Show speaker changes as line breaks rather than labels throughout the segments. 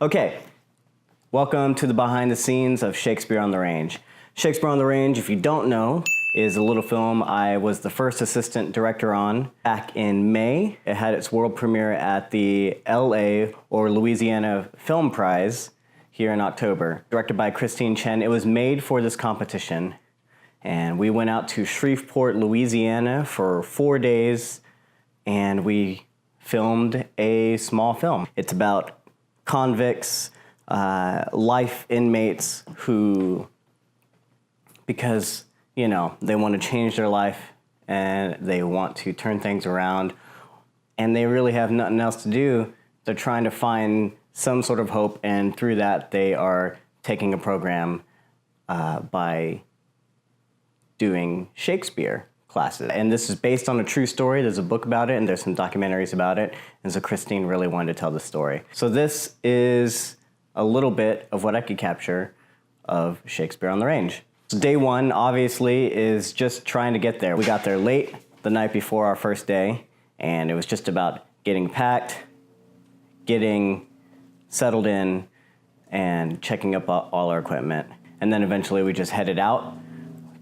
Okay, welcome to the behind the scenes of Shakespeare on the Range. Shakespeare on the Range, if you don't know, is a little film I was the first assistant director on back in May. It had its world premiere at the LA or Louisiana Film Prize here in October. Directed by Christine Chen. It was made for this competition, and we went out to Shreveport, Louisiana for 4 days, and we filmed a small film. It's about convicts, life inmates who, because, you know, they want to change their life and they want to turn things around and they really have nothing else to do, they're trying to find some sort of hope, and through that they are taking a program by doing Shakespeare classes. And this is based on a true story. There's a book about it and there's some documentaries about it. And so Christine really wanted to tell the story. So this is a little bit of what I could capture of Shakespeare on the Range. So day one, obviously, is just trying to get there. We got there late the night before our first day, and it was just about getting packed, getting settled in, and checking up all our equipment. And then eventually we just headed out,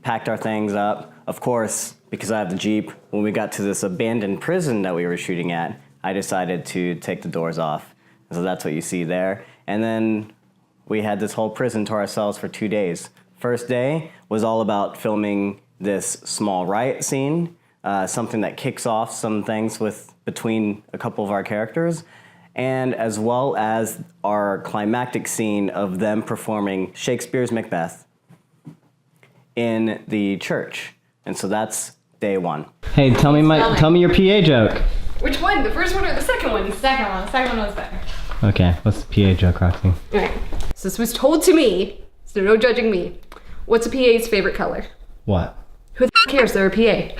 packed our things up. Of course, because I have the Jeep, when we got to this abandoned prison that we were shooting at, I decided to take the doors off. So that's what you see there. And then we had this whole prison to ourselves for 2 days. First day was all about filming this small riot scene, something that kicks off some things between a couple of our characters, and as well as our climactic scene of them performing Shakespeare's Macbeth in the church. And so that's day one. Hey, tell me your PA joke.
Which one? The first one or the second one?
The second one. The second one was better.
Okay, what's the PA joke, Roxy?
Okay. So this was told to me, so no judging me. What's a PA's favorite color?
What?
Who the cares? They're a PA.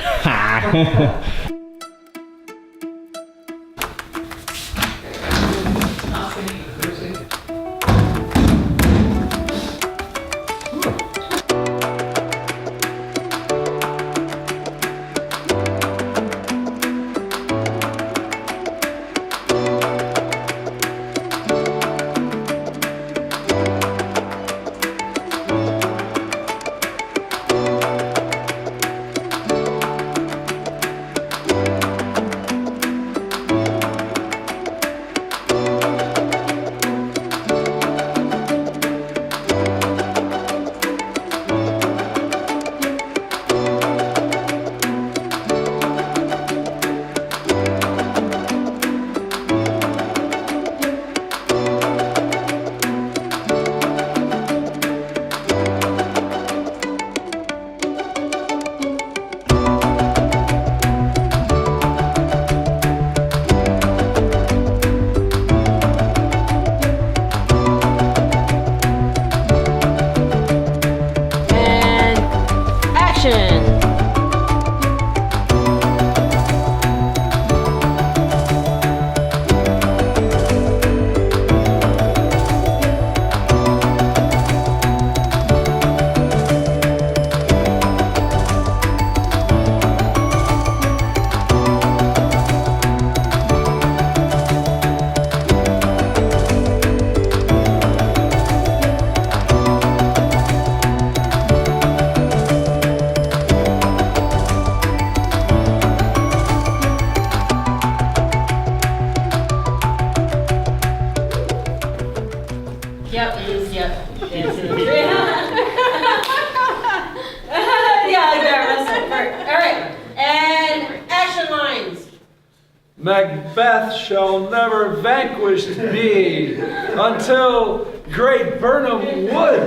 Macbeth shall never vanquish me until great Burnham Wood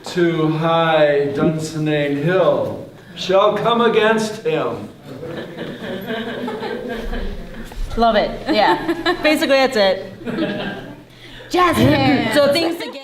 to high Dunsinane Hill shall come against him.
Love it. Yeah. Basically, that's it. Jazz hands. So things to get.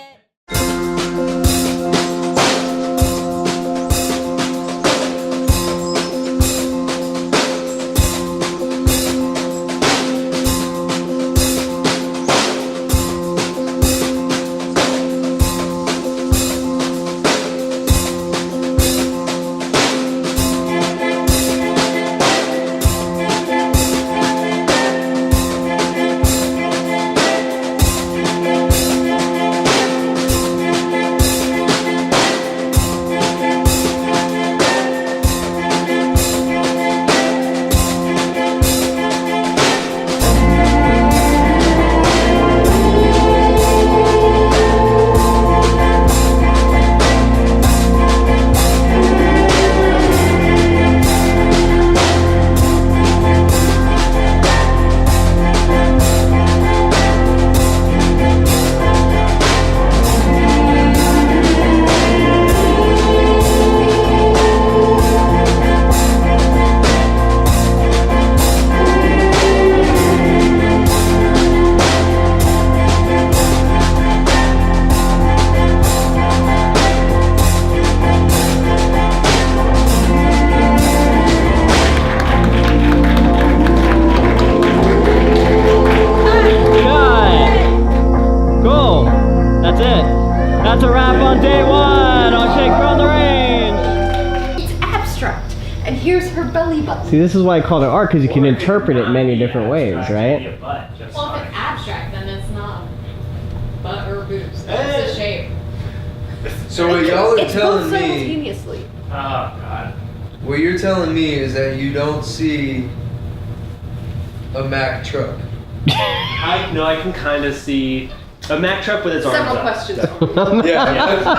See, this is why I call it art, because you can interpret it many different ways, right?
Well, if it's abstract, then it's not butt or boobs. It's just a shape.
So what y'all are
It's both
telling me,
simultaneously.
Oh God.
what you're telling me is that you don't see a Mack truck.
I can kind of see a Mack truck with its arms
Several
up.
questions.
Yeah.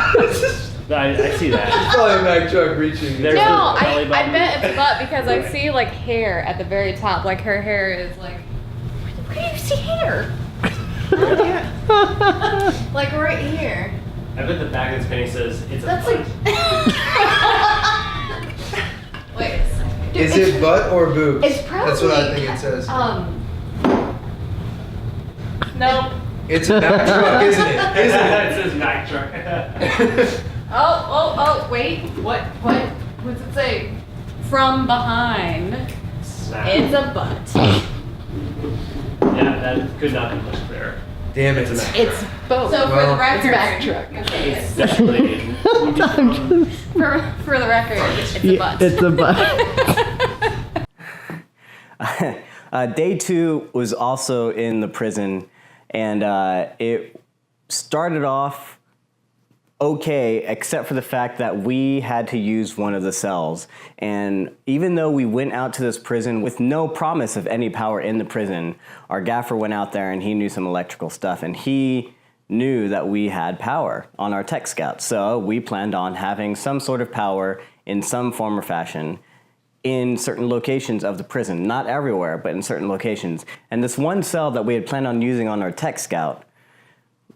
I see that.
It's probably a Mack truck reaching.
There's
No,
the belly
I
button.
bet it's butt because I see like hair at the very top. Like her hair is like. Where do you see hair? Like right here.
I bet the back of this painting says it's
That's
a
like. Wait a second.
Is it butt or boobs?
It's probably.
That's what I think it says.
Nope.
It's a Mack truck, isn't it?
it
Isn't it?
says Mack truck.
Oh, wait. What's it say? From behind. It's a butt.
Yeah, that could not be much clearer.
Damn it.
It's a Mack
It's
truck.
both. So for
Well,
the record,
It's a Mack
truck.
It's definitely.
For the record, it's a butt.
It's a butt. Day 2 was also in the prison, and it started off okay, except for the fact that we had to use one of the cells. And even though we went out to this prison with no promise of any power in the prison, our gaffer went out there and he knew some electrical stuff, and he knew that we had power on our tech scout. So we planned on having some sort of power in some form or fashion in certain locations of the prison. Not everywhere, but in certain locations. And this one cell that we had planned on using on our tech scout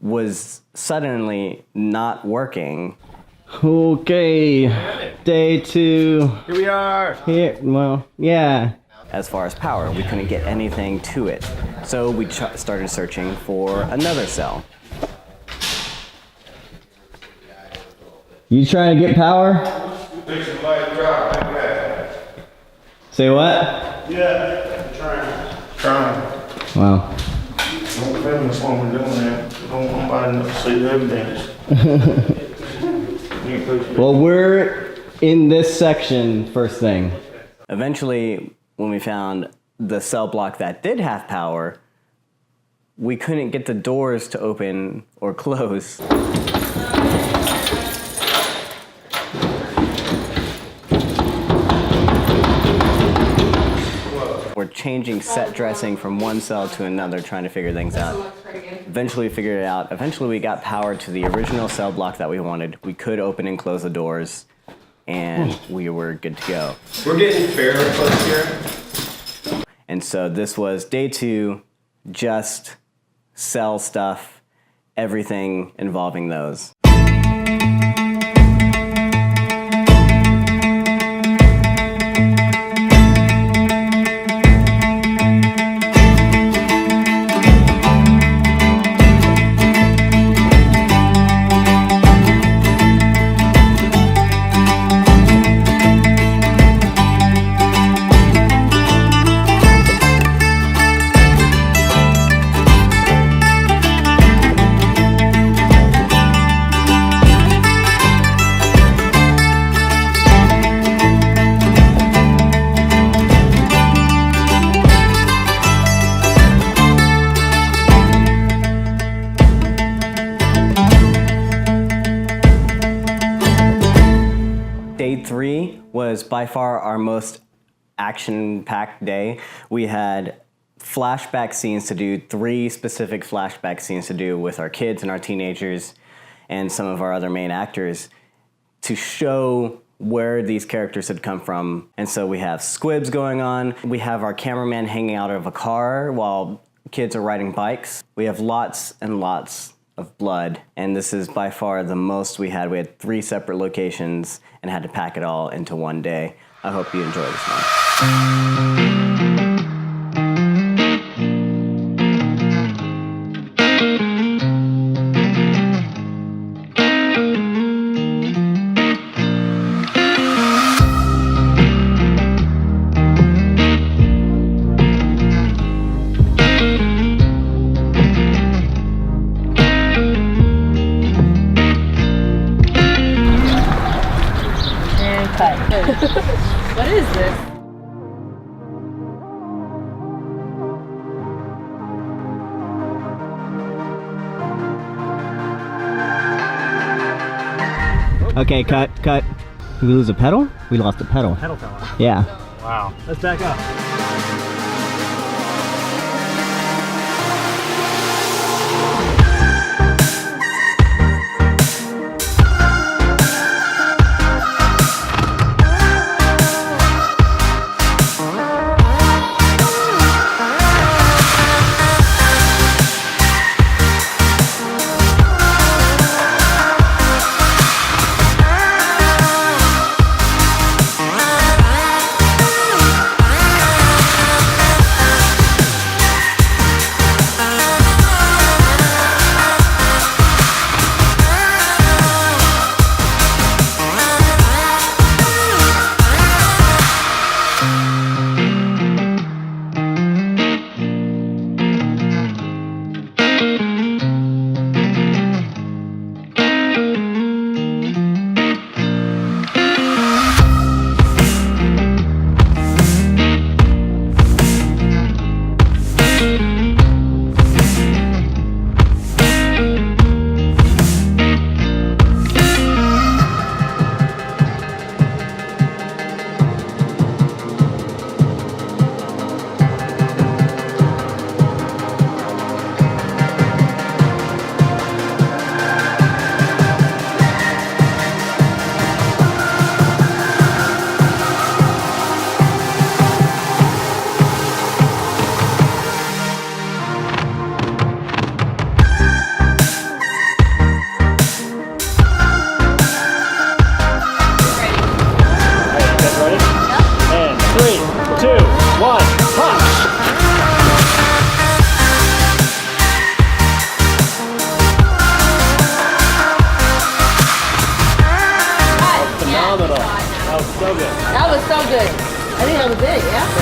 was suddenly not working. Okay, day 2.
Here we are.
Here, well, yeah. As far as power, we couldn't get anything to it. So we started searching for another cell. You trying to get power? Say what?
Yeah, trying.
Wow.
Don't film this one we're doing that. Don't want nobody to see the evidence.
Well, we're in this section first thing. Eventually, when we found the cell block that did have power, we couldn't get the doors to open or close. We're changing set dressing from one cell to another, trying to figure things out. Eventually we figured it out. Eventually we got power to the original cell block that we wanted. We could open and close the doors, and we were good to go.
We're getting fairly close here.
And so this was day 2, just cell stuff, everything involving those. Day 3 was by far our most action-packed day. We had flashback scenes to do, 3 specific flashback scenes to do with our kids and our teenagers and some of our other main actors to show where these characters had come from. And so we have squibs going on. We have our cameraman hanging out of a car while kids are riding bikes. We have lots and lots of blood, and this is by far the most we had. We had 3 separate locations and had to pack it all into one day. I hope you enjoy this one.
And cut. What is this?
Okay, cut. Did we lose a pedal? We lost a pedal.
Pedal fell out.
Yeah.
Wow. Let's back up.
That was so good. I think that was it, yeah?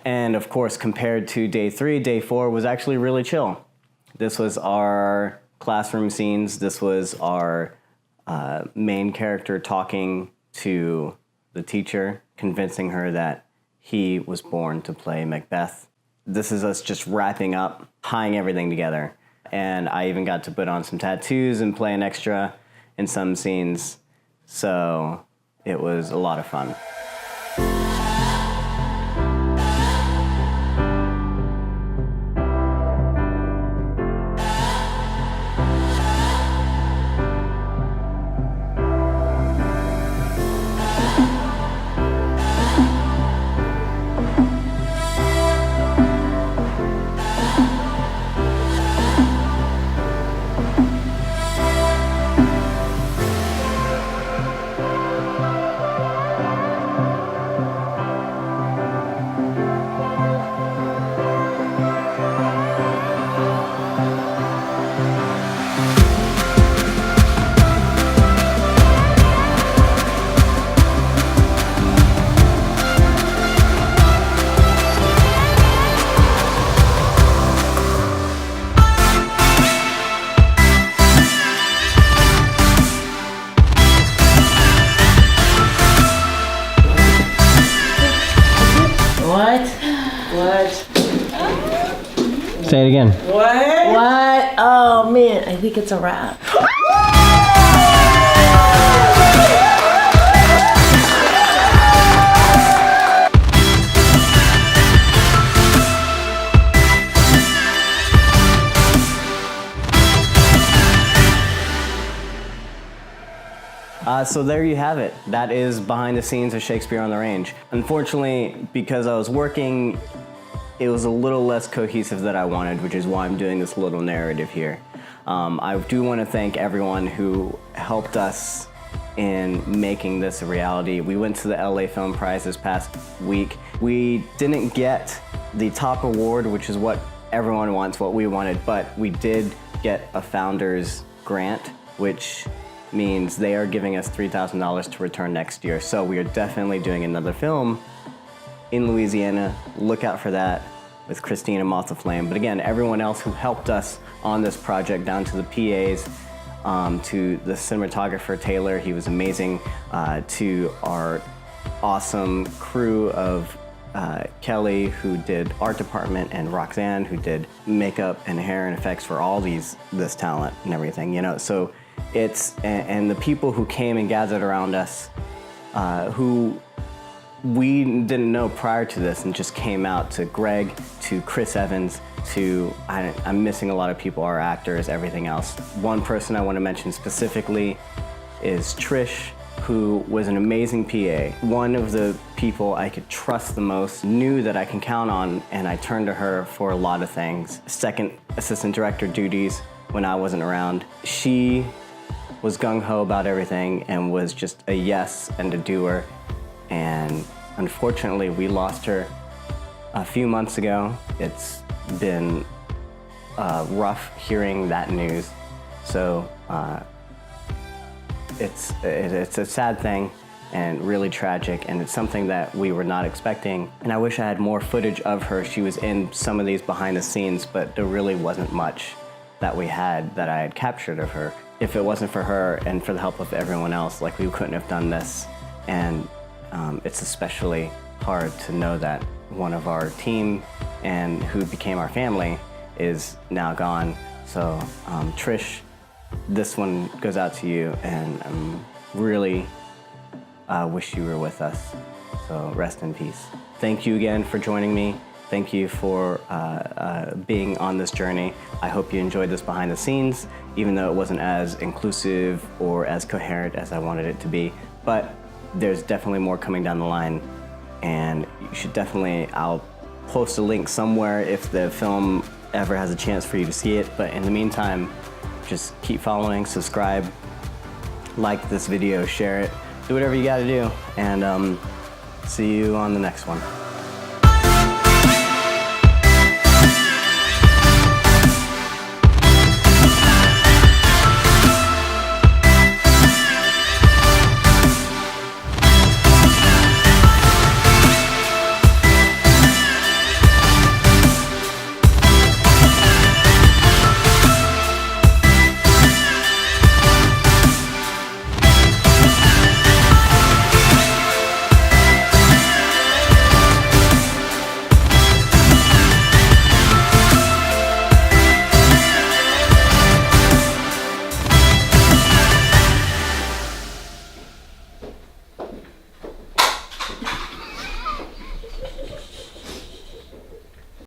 And of course, compared to day 3, day 4 was actually really chill. This was our classroom scenes. This was our main character talking to the teacher, convincing her that he was born to play Macbeth. This is us just wrapping up, tying everything together. And I even got to put on some tattoos and play an extra in some scenes. So it was a lot of fun.
Say it again.
What? Oh man, I think it's a wrap.
So there you have it. That is behind the scenes of Shakespeare on the Range. Unfortunately, because I was working, it was a little less cohesive than I wanted, which is why I'm doing this little narrative here. I do want to thank everyone who helped us in making this a reality. We went to the LA Film Prize this past week. We didn't get the top award, which is what everyone wants, what we wanted, but we did get a founder's grant, which means they are giving us $3,000 to return next year. So we are definitely doing another film in Louisiana. Look out for that with Christina Moth of Flame. But again, everyone else who helped us on this project, down to the PAs, to the cinematographer Taylor, he was amazing, to our awesome crew of Kelly, who did art department, and Roxanne, who did makeup and hair and effects for all this talent and everything, you know. So and the people who came and gathered around us, who we didn't know prior to this and just came out, to Greg, to Chris Evans, to, I'm missing a lot of people, our actors, everything else. One person I want to mention specifically is Trish, who was an amazing PA. One of the people I could trust the most, knew that I can count on, and I turned to her for a lot of things. Second assistant director duties when I wasn't around. She was gung-ho about everything and was just a yes and a doer. And unfortunately, we lost her a few months ago. It's been rough hearing that news. So it's a sad thing and really tragic, and it's something that we were not expecting. And I wish I had more footage of her. She was in some of these behind the scenes, but there really wasn't much that we had that I had captured of her. If it wasn't for her and for the help of everyone else, like, we couldn't have done this. And it's especially hard to know that one of our team and who became our family is now gone. So Trish, this one goes out to you, and really wish you were with us. So rest in peace. Thank you again for joining me. Thank you for being on this journey. I hope you enjoyed this behind the scenes, even though it wasn't as inclusive or as coherent as I wanted it to be. But there's definitely more coming down the line, and you should definitely, I'll post a link somewhere if the film ever has a chance for you to see it. But in the meantime, just keep following, subscribe, like this video, share it, do whatever you gotta do, and see you on the next one.